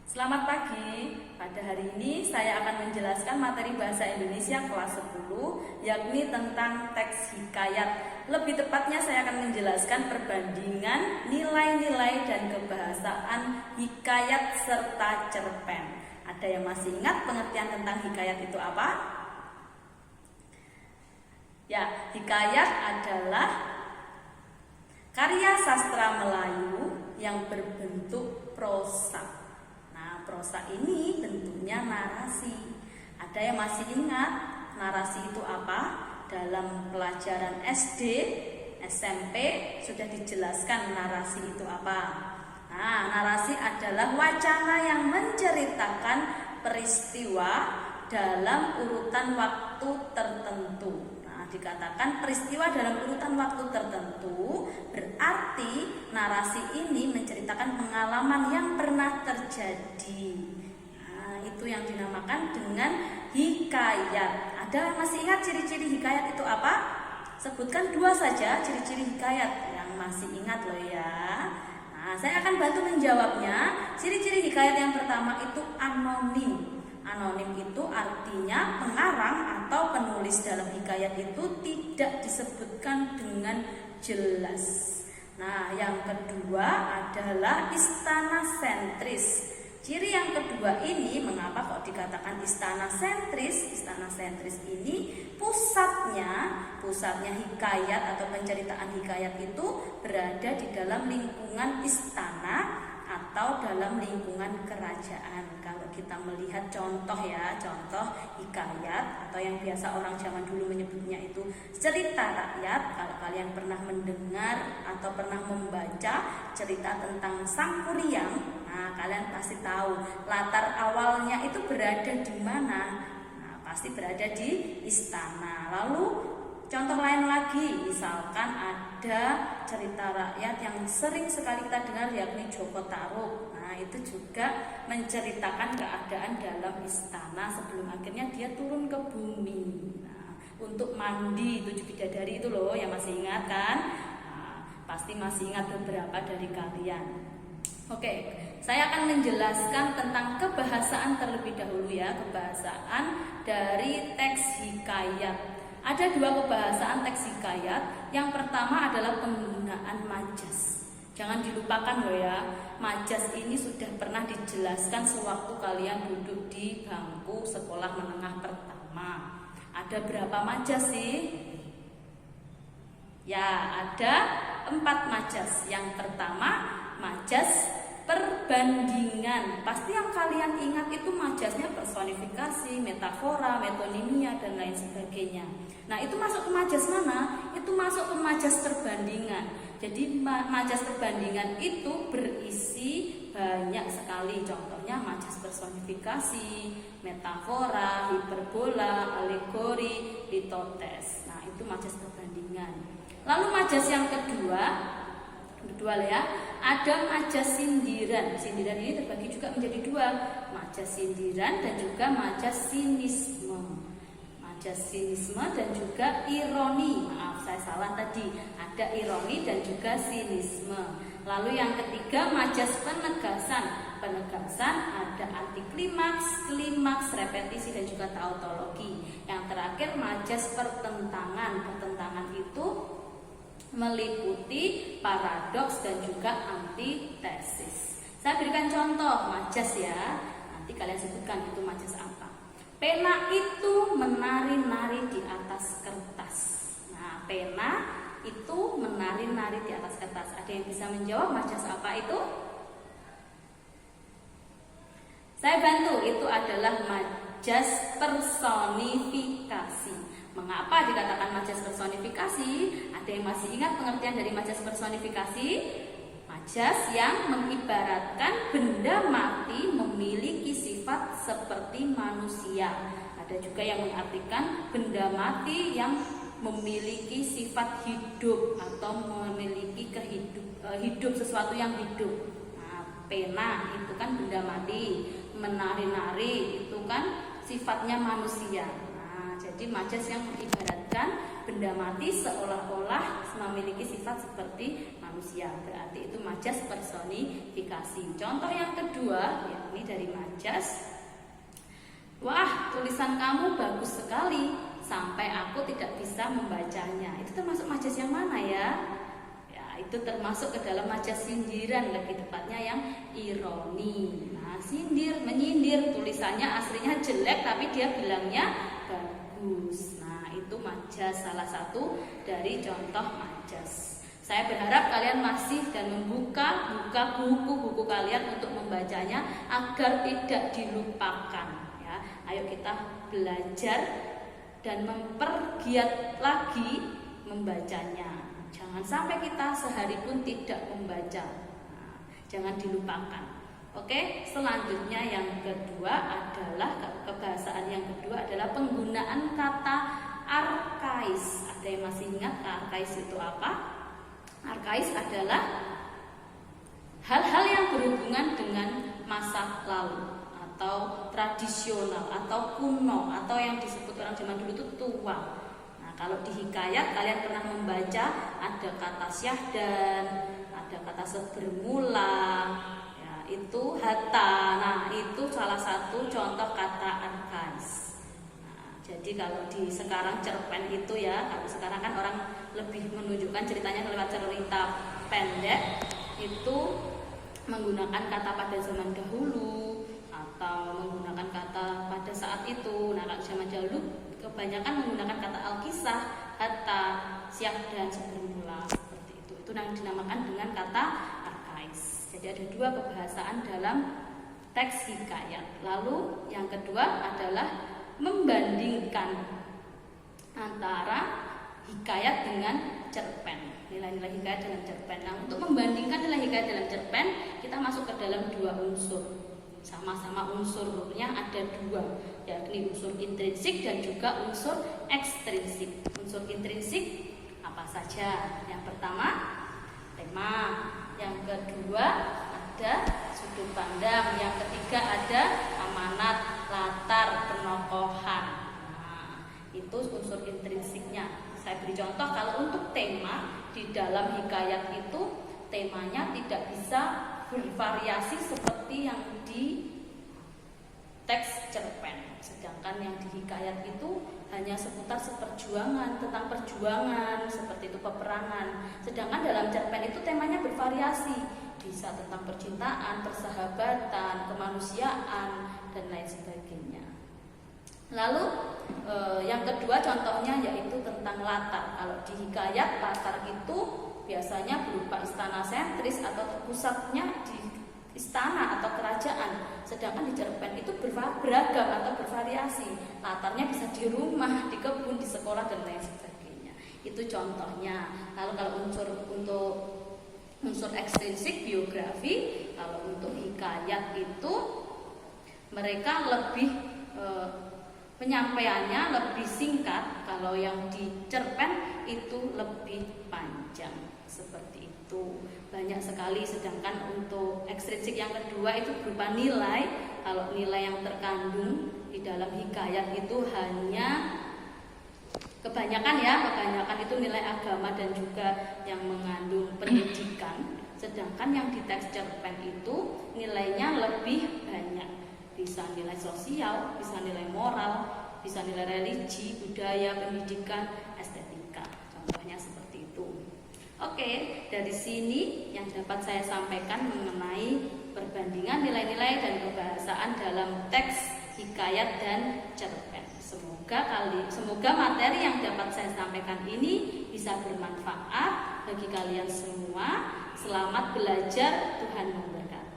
Selamat pagi. Pada hari ini saya akan menjelaskan materi bahasa Indonesia kelas 10, yakni tentang teks hikayat. Lebih tepatnya saya akan menjelaskan perbandingan nilai-nilai dan kebahasaan hikayat serta cerpen. Ada yang masih ingat pengertian tentang hikayat itu apa? Ya, hikayat adalah karya sastra Melayu yang berbentuk prosa. Prosa ini bentuknya narasi. Ada yang masih ingat narasi itu apa? Dalam pelajaran SD, SMP sudah dijelaskan narasi itu apa. Narasi adalah wacana yang menceritakan peristiwa dalam urutan waktu tertentu. Dikatakan peristiwa dalam urutan waktu tertentu berarti narasi ini menceritakan pengalaman yang pernah terjadi. Itu yang dinamakan dengan hikayat. Ada yang masih ingat ciri-ciri hikayat itu apa? Sebutkan 2 saja ciri-ciri hikayat yang masih ingat loh ya. Saya akan bantu menjawabnya. Ciri-ciri hikayat yang pertama itu anonim. Anonim itu artinya pengarang atau penulis dalam hikayat itu tidak disebutkan dengan jelas. Yang kedua adalah istana sentris. Ciri yang kedua ini, mengapa kok dikatakan istana sentris? Istana sentris ini pusatnya hikayat atau penceritaan hikayat itu berada di dalam lingkungan istana atau dalam lingkungan kerajaan. Kalau kita melihat contoh hikayat atau yang biasa orang zaman dulu menyebutnya itu cerita rakyat. Kalau kalian pernah mendengar atau pernah membaca cerita tentang Sang Kuryang, kalian pasti tahu latar awalnya itu berada di mana. Pasti berada di istana. Lalu contoh lain lagi, misalkan ada cerita rakyat yang sering sekali kita dengar yakni Joko Tarub. Itu juga menceritakan keadaan dalam istana sebelum akhirnya dia turun ke bumi. Untuk mandi 7 bidadari itu loh, yang masih ingat kan? Pasti masih ingat beberapa dari kalian. Oke, saya akan menjelaskan tentang kebahasaan terlebih dahulu ya, kebahasaan dari teks hikayat. Ada 2 kebahasaan teks hikayat. Yang pertama adalah penggunaan majas. Jangan dilupakan loh ya, majas ini sudah pernah dijelaskan sewaktu kalian duduk di bangku sekolah menengah pertama. Ada berapa majas sih? Ya, ada 4 majas. Yang pertama, majas perbandingan. Pasti yang kalian ingat itu majasnya personifikasi, metafora, metonimia, dan lain sebagainya. Itu masuk ke majas mana? Itu masuk ke majas perbandingan. Jadi majas perbandingan itu berisi banyak sekali. Contohnya majas personifikasi, metafora, hiperbola, alegori, litotes. Itu majas perbandingan. Lalu majas yang kedua ya, ada majas sindiran. Sindiran ini terbagi juga menjadi 2, majas sindiran dan juga majas sinisme. Majas sinisme dan juga ironi. Maaf, saya salah tadi. Ada ironi dan juga sinisme. Lalu yang ketiga, majas penegasan. Penegasan ada anti klimaks, klimaks, repetisi dan juga tautologi. Yang terakhir majas pertentangan. Pertentangan itu meliputi paradoks dan juga antitesis. Saya berikan contoh majas ya. Nanti kalian sebutkan itu majas apa. Pena itu menari-nari di atas kertas. Pena itu menari-nari di atas kertas. Ada yang bisa menjawab majas apa itu? Saya bantu, itu adalah majas personifikasi. Mengapa dikatakan majas personifikasi? Ada yang masih ingat pengertian dari majas personifikasi? Majas yang mengibaratkan benda mati memiliki sifat seperti manusia. Ada juga yang mengartikan benda mati yang memiliki sifat hidup atau memiliki hidup sesuatu yang hidup. Pena itu kan benda mati, menari-nari itu kan sifatnya manusia. Jadi majas yang mengibaratkan benda mati seolah-olah memiliki sifat seperti manusia. manusia. Berarti itu majas personifikasi. Contoh yang kedua, yakni dari majas, wah, tulisan kamu bagus sekali sampai aku tidak bisa membacanya. Itu termasuk majas yang mana ya? Ya, itu termasuk ke dalam majas sindiran, lebih tepatnya yang ironi. Nah, sindir, menyindir, tulisannya aslinya jelek tapi dia bilangnya bagus. Nah, itu majas, salah satu dari contoh majas. Saya berharap kalian masih dan membuka buku-buku kalian untuk membacanya agar tidak dilupakan. Ya, ayo kita belajar dan mempergiat lagi membacanya. Jangan sampai kita sehari pun tidak membaca. Nah, jangan dilupakan. Oke, selanjutnya yang kedua adalah kebahasaan yang kedua adalah penggunaan kata arkais. Ada yang masih ingat arkais itu apa? Arkais adalah hal-hal yang berhubungan dengan masa lalu atau tradisional atau kuno atau yang disebut orang zaman dulu itu tua. Nah, kalau di hikayat kalian pernah membaca ada kata syahdan, ada kata sebermula, itu hatta. Nah, itu salah satu contoh kata arkais. Nah, jadi kalau di sekarang cerpen itu ya, kalau sekarang kan orang lebih menunjukkan ceritanya lewat cerita pendek, itu menggunakan kata pada zaman dahulu atau menggunakan kata pada saat itu. Nah, kalau zaman dahulu kebanyakan menggunakan kata alkisah, hatta, syahdan, sebermula, seperti itu. Itu yang dinamakan dengan kata arkais. Jadi ada dua kebahasaan dalam teks hikayat. Lalu yang kedua adalah membandingkan antara hikayat dengan cerpen. Nilai-nilai hikayat dalam cerpen. Nah, untuk membandingkan nilai hikayat dalam cerpen, kita masuk ke dalam dua unsur. Sama-sama unsurnya ada dua, yakni unsur intrinsik dan juga unsur ekstrinsik. Unsur intrinsik apa saja? Yang pertama, tema. Yang kedua ada sudut pandang. Yang ketiga ada amanat, latar, penokohan. Nah, itu unsur intrinsiknya. Saya beri contoh, kalau untuk tema di dalam hikayat itu temanya tidak bisa bervariasi seperti yang di teks cerpen. Sedangkan yang di hikayat itu hanya seputar seperjuangan, tentang perjuangan, seperti itu peperangan. Sedangkan dalam cerpen itu temanya bervariasi, bisa tentang percintaan, persahabatan, kemanusiaan, dan lain sebagainya. Lalu yang kedua contohnya yaitu tentang latar. Kalau di hikayat latar itu biasanya berupa istana sentris atau terpusatnya di istana atau kerajaan. Sedangkan di cerpen itu beragam atau bervariasi. Latarnya bisa di rumah, di kebun, di sekolah, dan lain sebagainya. Itu contohnya. Lalu kalau untuk unsur ekstrinsik biografi, kalau untuk hikayat itu mereka lebih penyampaiannya lebih singkat. Kalau yang di cerpen itu lebih panjang, seperti itu. Banyak sekali. Sedangkan untuk ekstrinsik yang kedua itu berupa nilai. Kalau nilai yang terkandung di dalam hikayat itu hanya kebanyakan itu nilai agama dan juga yang mengandung pendidikan. Sedangkan yang di teks cerpen itu nilainya lebih banyak. Bisa nilai sosial, bisa nilai moral, bisa nilai religi, budaya, pendidikan, estetika. Contohnya seperti itu. Oke, dari sini yang dapat saya sampaikan mengenai perbandingan nilai-nilai dan kebahasaan dalam teks hikayat dan cerpen. Semoga materi yang dapat saya sampaikan ini bisa bermanfaat bagi kalian semua. Selamat belajar, Tuhan memberkati.